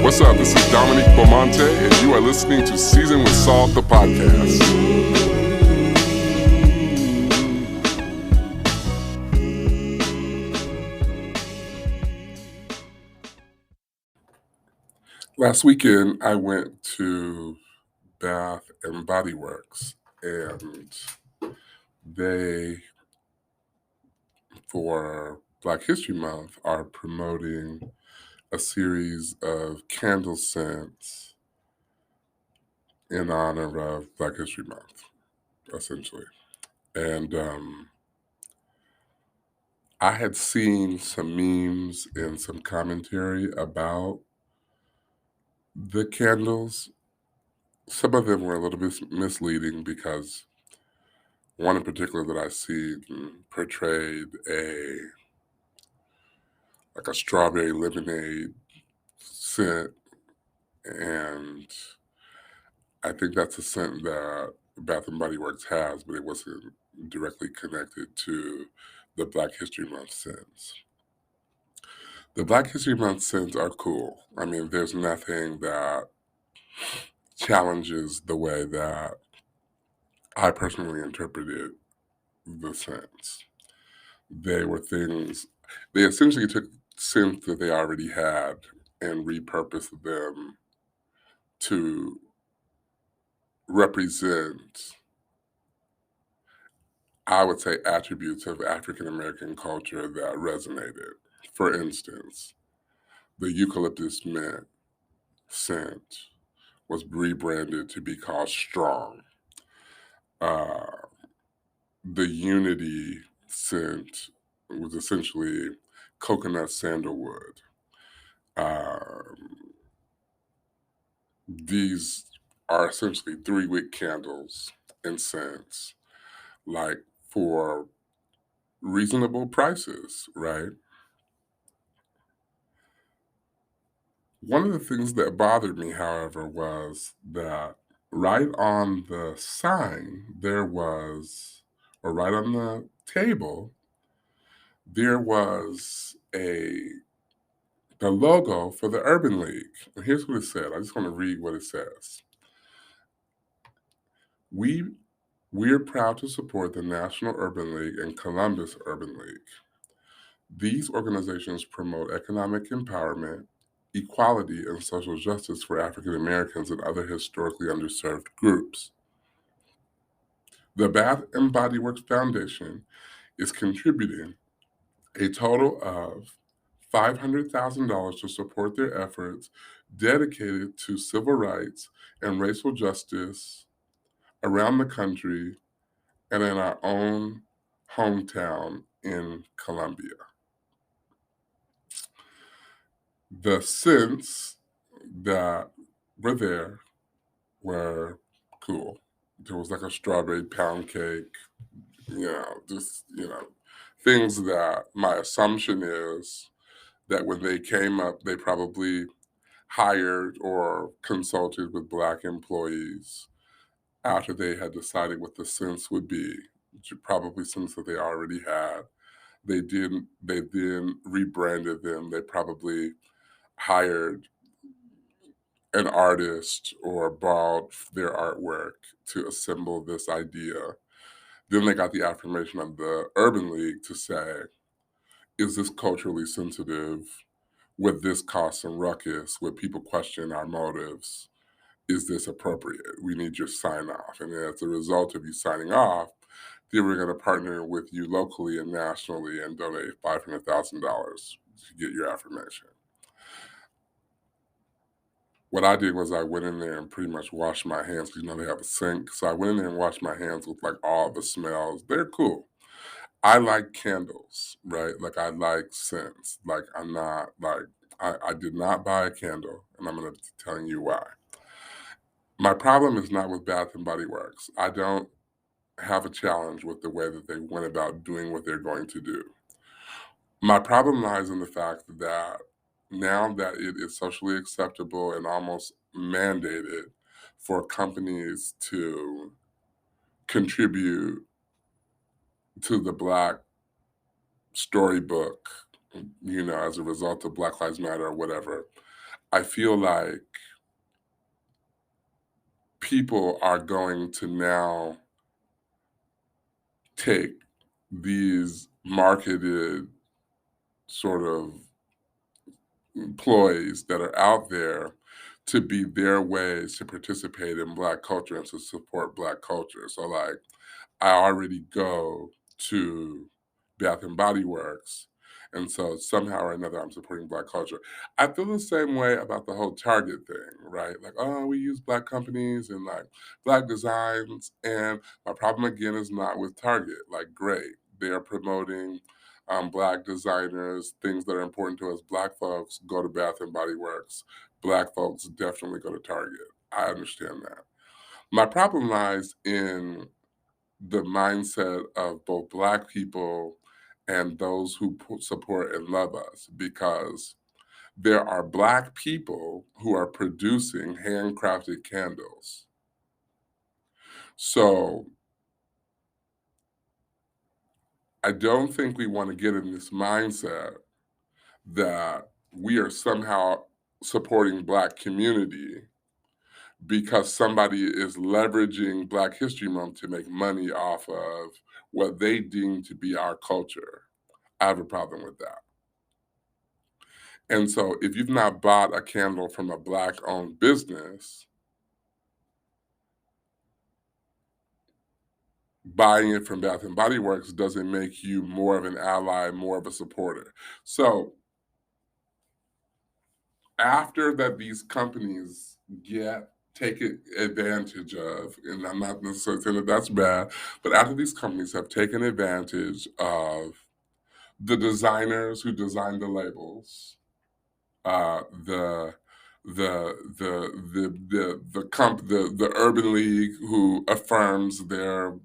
What's up? This is Dominique Beaumonte, and you are listening to Season with Salt, the podcast. Last weekend, I went to Bath and Body Works, and they, for Black History Month, are promoting a series of candle scents in honor of Black History Month, essentially. And I had seen some memes and some commentary about the candles. Some of them were a little bit misleading because one in particular that I see portrayed a strawberry lemonade scent, and I think that's a scent that Bath and Body Works has, but it wasn't directly connected to the Black History Month scents. The Black History Month scents are cool. I mean, there's nothing that challenges the way that I personally interpreted the scents. They were things, they essentially took scents that they already had and repurposed them to represent, I would say, attributes of African American culture that resonated. For instance, the eucalyptus mint scent was rebranded to be called Strong. The Unity scent was essentially coconut sandalwood. Um, these are essentially 3-wick candles and scents, like for reasonable prices, right? One of the things that bothered me, however, was that right on the sign, or right on the table, there was the logo for the Urban League. And here's what it said. I just want to read what it says. We're proud to support the National Urban League and Columbus Urban League. These organizations promote economic empowerment, equality, and social justice for African Americans and other historically underserved groups. The Bath and Body Works Foundation is contributing a total of $500,000 to support their efforts dedicated to civil rights and racial justice around the country and in our own hometown in Columbia. The scents that were there were cool. There was like a strawberry pound cake, things that my assumption is that when they came up, they probably hired or consulted with Black employees after they had decided what the scents would be, probably scents that they already had. They then rebranded them. They probably hired an artist or borrowed their artwork to assemble this idea. Then they got the affirmation of the Urban League to say, is this culturally sensitive? Would this cause some ruckus? Would people question our motives? Is this appropriate? We need your sign off. And as a result of you signing off, then we're going to partner with you locally and nationally and donate $500,000 to get your affirmation. What I did was I went in there and pretty much washed my hands because they have a sink. So I went in there and washed my hands with like all the smells. They're cool. I like candles, right? Like I like scents. Like I'm not like I did not buy a candle, and I'm going to tell you why. My problem is not with Bath and Body Works. I don't have a challenge with the way that they went about doing what they're going to do. My problem lies in the fact that now that it is socially acceptable and almost mandated for companies to contribute to the Black storybook as a result of Black Lives Matter or whatever. I feel like people are going to now take these marketed sort of ploys that are out there to be their ways to participate in Black culture and to support Black culture. So, like, I already go to Bath and Body Works, and so somehow or another I'm supporting Black culture. I feel the same way about the whole Target thing, right? Like, oh, we use Black companies and like Black designs, and my problem again is not with Target. Like, great, they are promoting Black designers, things that are important to us. Black folks go to Bath and Body Works. Black folks definitely go to Target. I understand that. My problem lies in the mindset of both Black people and those who support and love us, because there are Black people who are producing handcrafted candles. So I don't think we want to get in this mindset that we are somehow supporting Black community because somebody is leveraging Black History Month to make money off of what they deem to be our culture. I have a problem with that. And so if you've not bought a candle from a Black owned business, buying it from Bath and Body Works doesn't make you more of an ally, more of a supporter. So after that these companies get taken advantage of, and I'm not necessarily saying that that's bad, but after these companies have taken advantage of the designers who designed the labels, the the Urban League who affirms their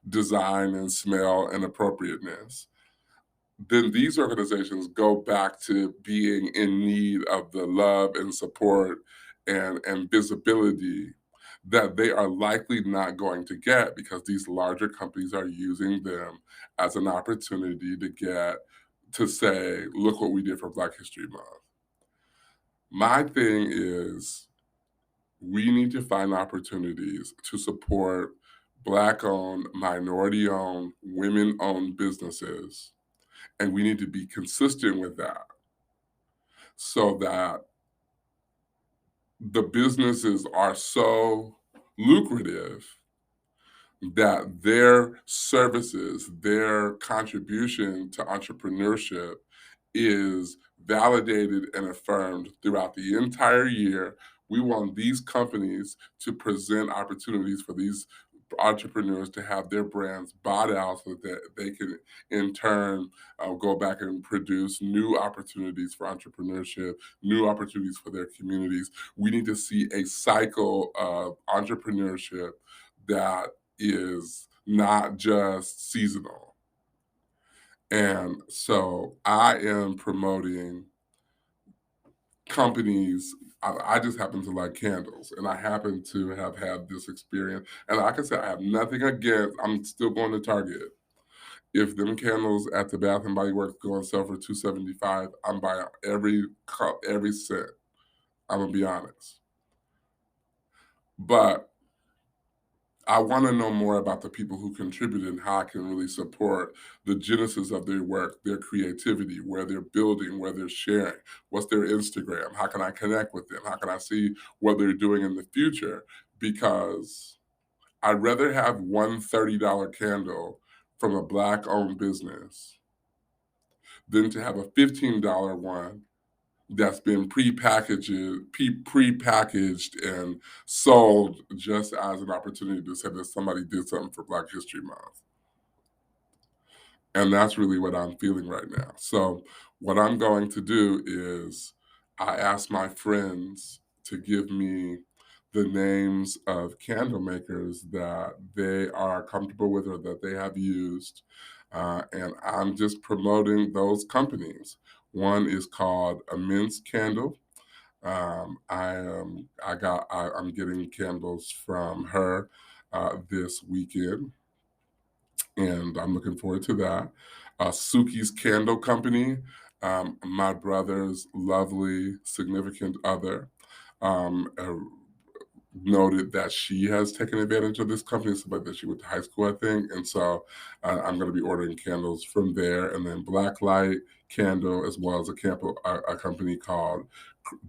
design and smell and appropriateness, then these organizations go back to being in need of the love and support and visibility that they are likely not going to get because these larger companies are using them as an opportunity to say, look what we did for Black History Month. My thing is we need to find opportunities to support Black owned, minority owned, women owned businesses. And we need to be consistent with that so that the businesses are so lucrative that their services, their contribution to entrepreneurship is validated and affirmed throughout the entire year. We want these companies to present opportunities for these entrepreneurs to have their brands bought out so that they can, in turn, go back and produce new opportunities for entrepreneurship, new opportunities for their communities. We need to see a cycle of entrepreneurship that is not just seasonal. And so I am promoting companies. I just happen to like candles, and I happen to have had this experience. And like I said, I have nothing against. I'm still going to Target. If them candles at the Bath and Body Works go on sale for $2.75, I'm buying every cup, every cent. I'm gonna be honest, but I want to know more about the people who contributed and how I can really support the genesis of their work, their creativity, where they're building, where they're sharing, what's their Instagram, how can I connect with them, how can I see what they're doing in the future? Because I'd rather have one $30 candle from a Black owned business than to have a $15 one that's been pre-packaged and sold just as an opportunity to say that somebody did something for Black History Month. And that's really what I'm feeling right now. So what I'm going to do is I asked my friends to give me the names of candle makers that they are comfortable with or that they have used. And I'm just promoting those companies. One is called Immense Candle. I'm getting candles from her this weekend, and I'm looking forward to that. Suki's Candle Company. My brother's lovely significant other um, uh, noted that she has taken advantage of this company, somebody that she went to high school, I think. And so I'm going to be ordering candles from there. And then Blacklight Candle, as well as a company called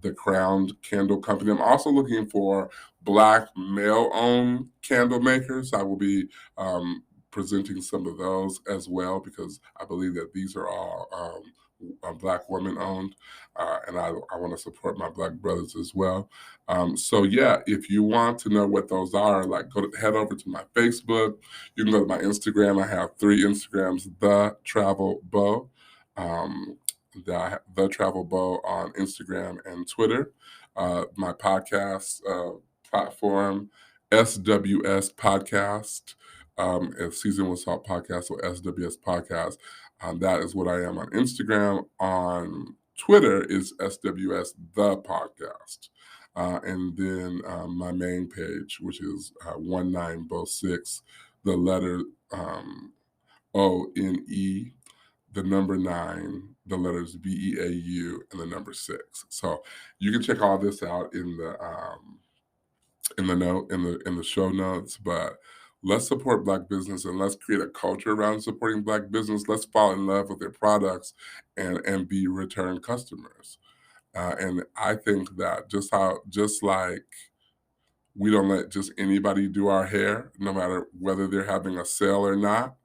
the Crowned Candle Company. I'm also looking for Black male-owned candle makers. I will be presenting some of those as well, because I believe that these are all Black women-owned, and I want to support my Black brothers as well. So yeah, if you want to know what those are, like head over to my Facebook. You can go to my Instagram. I have 3 Instagrams: The Travel Beau, um, the Travel Beau on Instagram and Twitter. My podcast platform, SWS Podcast, Season with Salt Podcast, or SWS Podcast. That is what I am on Instagram. On Twitter is SWS The Podcast. And then my main page, which is 1906, the letter ONE, the number 9, the letters BEAU, and the number 6. So you can check all this out in the show notes. But let's support Black business, and let's create a culture around supporting Black business. Let's fall in love with their products and be return customers. And I think that just like we don't let just anybody do our hair, no matter whether they're having a sale or not.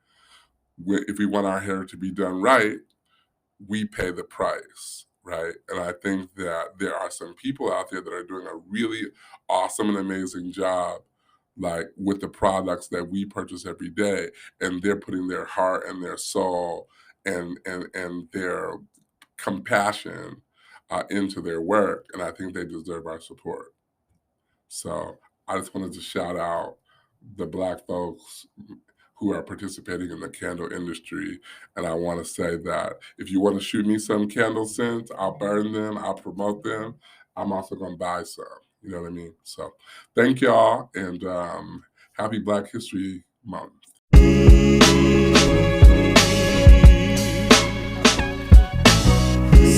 If we want our hair to be done right, we pay the price, right? And I think that there are some people out there that are doing a really awesome and amazing job, like with the products that we purchase every day, and they're putting their heart and their soul and their compassion into their work, and I think they deserve our support. So I just wanted to shout out the Black folks who are participating in the candle industry. And I want to say that if you want to shoot me some candle scents, I'll burn them, I'll promote them. I'm also going to buy some. You know what I mean? So thank y'all, and happy Black History Month.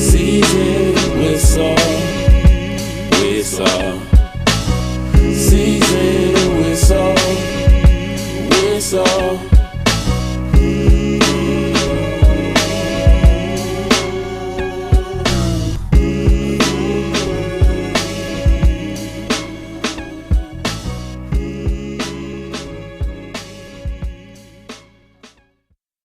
Season